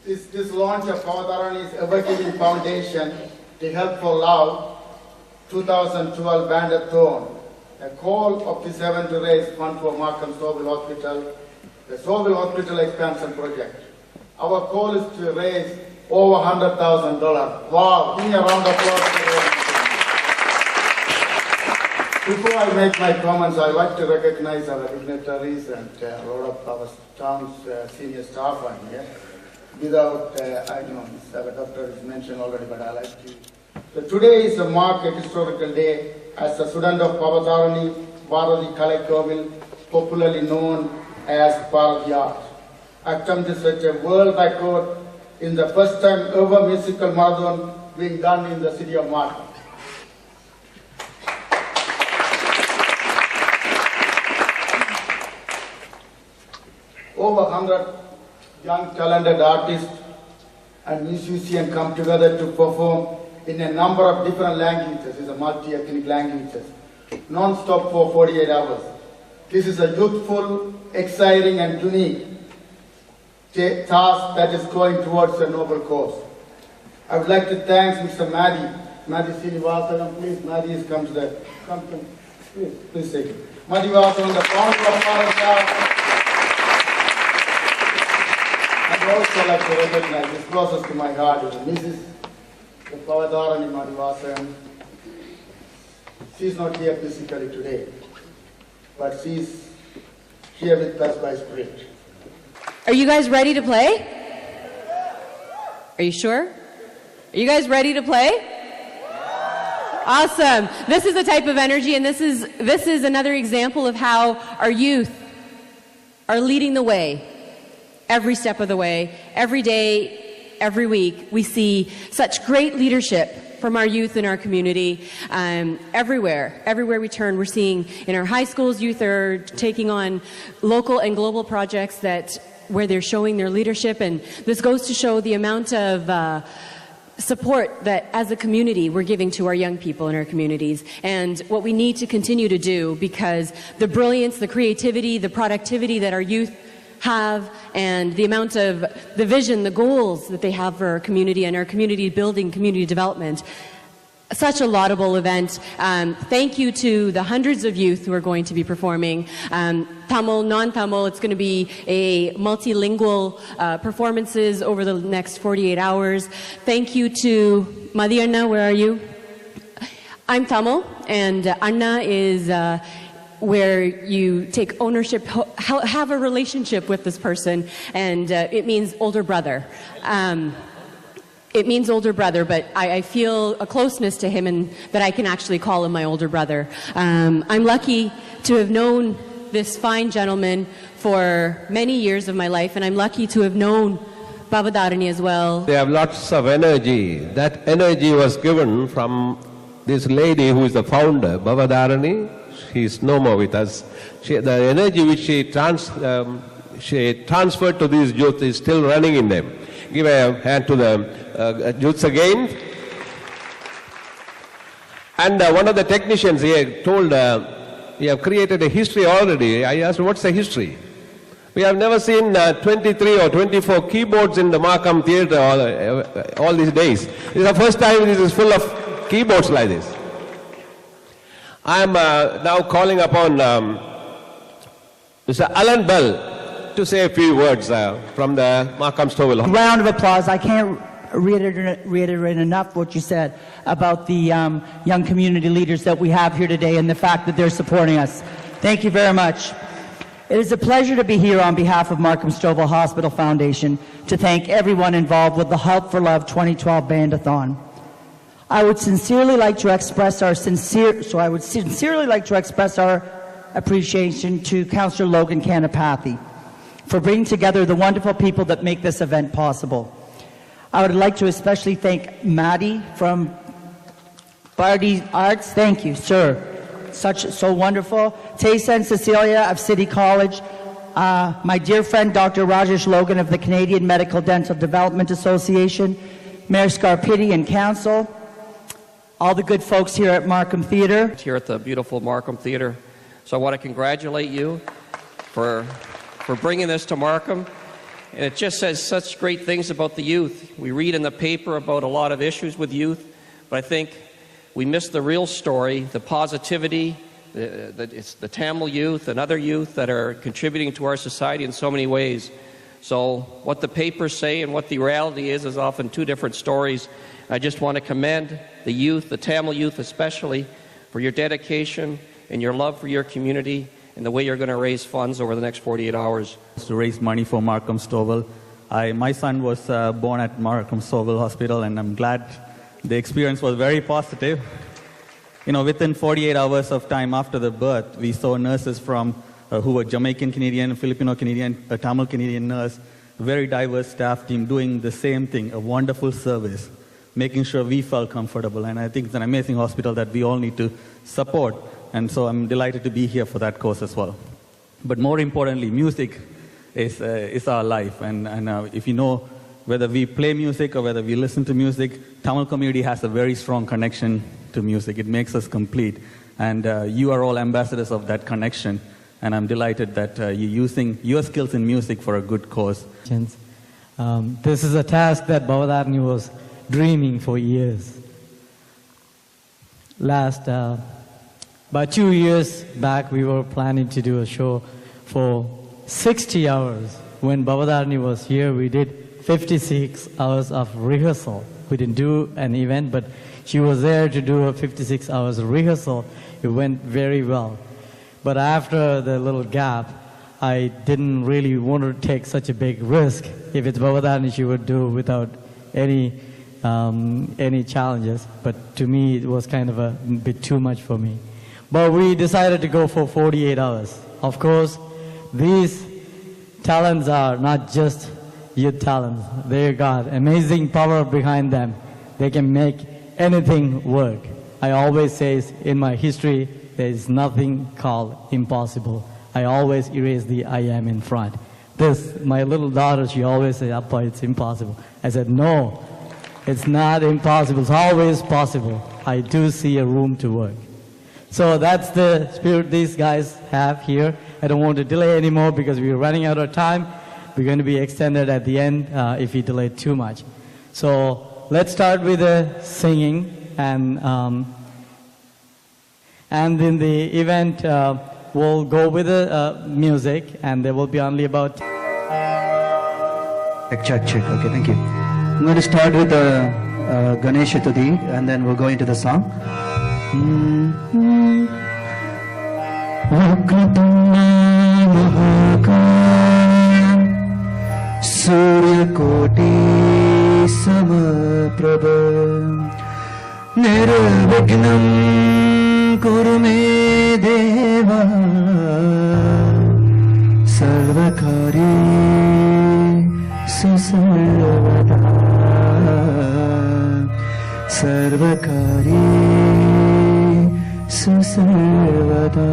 This launch of Band-A-Thon is Ever-Giving Foundation to Help for Love 2012 Band-A-Thon. The goal of this event to raise funds for Markham Stouffville Hospital, the Stouffville Hospital expansion project. Our goal is to raise over $100,000. Wow, give me a round of applause for everyone. Before I make my comments, I'd like to recognize our dignitaries and a lot of our town's senior staff are here. Without, I know, our doctor is mentioned already, but I like to. So today is a historical day as the student of Band-A-Thon, Bharati Kalaikovil, popularly known as Bharati. Attempted such a world record in the first time ever musical marathon being done in the city of Markham. Over 100 young talented artists and musicians come together to perform in a number of different languages, it's a multi-ethnic languages, non-stop for 48 hours. This is a youthful, exciting and unique task that is going towards a noble cause. I would like to thank Mr. Madhi Srinivasan, please, Madhi has come to please take it. Madhi Vasan, the founder of Bharati. I would also like to recognize this closest to my heart is Mrs. Band-A-Thon Madhi Vasan. She's not here physically today, but she's here with us by spirit. Are you guys ready to play? Are you sure? Are you guys ready to play? Awesome. This is the type of energy, and this is another example of how our youth are leading the way every step of the way. Every day, every week, we see such great leadership from our youth in our community. Everywhere we turn, we're seeing in our high schools, youth are taking on local and global projects where they're showing their leadership, and this goes to show the amount of support that as a community we're giving to our young people in our communities, and what we need to continue to do, because the brilliance, the creativity, the productivity that our youth have, and the amount of the vision, the goals that they have for our community and our community building, community development. Such a laudable event. Thank you to the hundreds of youth who are going to be performing. Tamil, non-Tamil, it's going to be a multilingual performances over the next 48 hours. Thank you to Madhi Anna, where are you? I'm Tamil, and Anna is where you take ownership, have a relationship with this person, and it means older brother. It means older brother, but I feel a closeness to him, and that I can actually call him my older brother. I'm lucky to have known this fine gentleman for many years of my life, and I'm lucky to have known Band-A-Thon as well. They have lots of energy. That energy was given from this lady who is the founder, Band-A-Thon. She is no more with us. The energy which she transferred to these youth is still running in them. Give a hand to the youths again. And one of the technicians here told, we have created a history already. I asked, what's the history? We have never seen 23 or 24 keyboards in the Markham Theatre all these days. This is the first time this is full of keyboards like this. I am now calling upon Mr. Alan Bell to say a few words from the Markham Stouffville. Round of applause. I can't reiterate enough what you said about the young community leaders that we have here today and the fact that they're supporting us. Thank you very much. It is a pleasure to be here on behalf of Markham Stouffville Hospital Foundation to thank everyone involved with the Help for Love 2012 Band-A-Thon. I would sincerely like to express our appreciation to Councillor Logan Kanapathy for bringing together the wonderful people that make this event possible. I would like to especially thank Maddie from Blvd Arts. Thank you, sir. So wonderful. Taysa and Cecilia of City College. My dear friend, Dr. Rajesh Logan of the Canadian Medical Dental Development Association. Mayor Scarpitti and Council. All the good folks here at Markham Theatre. Here at the beautiful Markham Theatre. So I want to congratulate you for bringing this to Markham. And it just says such great things about the youth. We read in the paper about a lot of issues with youth, but I think we miss the real story, the positivity, it's the Tamil youth and other youth that are contributing to our society in so many ways. So what the papers say and what the reality is often two different stories. I just want to commend the youth, the Tamil youth especially, for your dedication and your love for your community and the way you're going to raise funds over the next 48 hours. To raise money for Markham Stowell. My son was born at Markham Stowell Hospital, and I'm glad the experience was very positive. You know, within 48 hours of time after the birth, we saw nurses from who were Jamaican Canadian, Filipino Canadian, a Tamil Canadian nurse, very diverse staff team doing the same thing, a wonderful service, making sure we felt comfortable. And I think it's an amazing hospital that we all need to support. And so I'm delighted to be here for that cause as well. But more importantly, music is our life. And if you know, whether we play music or whether we listen to music, Tamil community has a very strong connection to music. It makes us complete. And you are all ambassadors of that connection. And I'm delighted that you're using your skills in music for a good cause. This is a task that Blvd was dreaming for years. About 2 years back, we were planning to do a show for 60 hours. When Blvd was here, we did 56 hours of rehearsal. We didn't do an event, but she was there to do a 56 hours rehearsal. It went very well. But after the little gap, I didn't really want to take such a big risk. If it's Blvd, she would do without any challenges. But to me, it was kind of a bit too much for me. But we decided to go for 48 hours. Of course, these talents are not just youth talents. They got amazing power behind them. They can make anything work. I always say in my history, there is nothing called impossible. I always erase the I am in front. My little daughter, she always says, Appa, it's impossible. I said, no, it's not impossible. It's always possible. I do see a room to work. So that's the spirit these guys have here. I don't want to delay anymore because we're running out of time. We're going to be extended at the end if we delay too much. So let's start with the singing, and in the event we'll go with the music, and there will be only about... Check. Okay, thank you. I'm going to start with Ganesha Tudi, and then we'll go into the song. Surya Koti Samaprabha Nirvignam Kurume Deva Sarvakari Susarvada Sarvakari Susarvada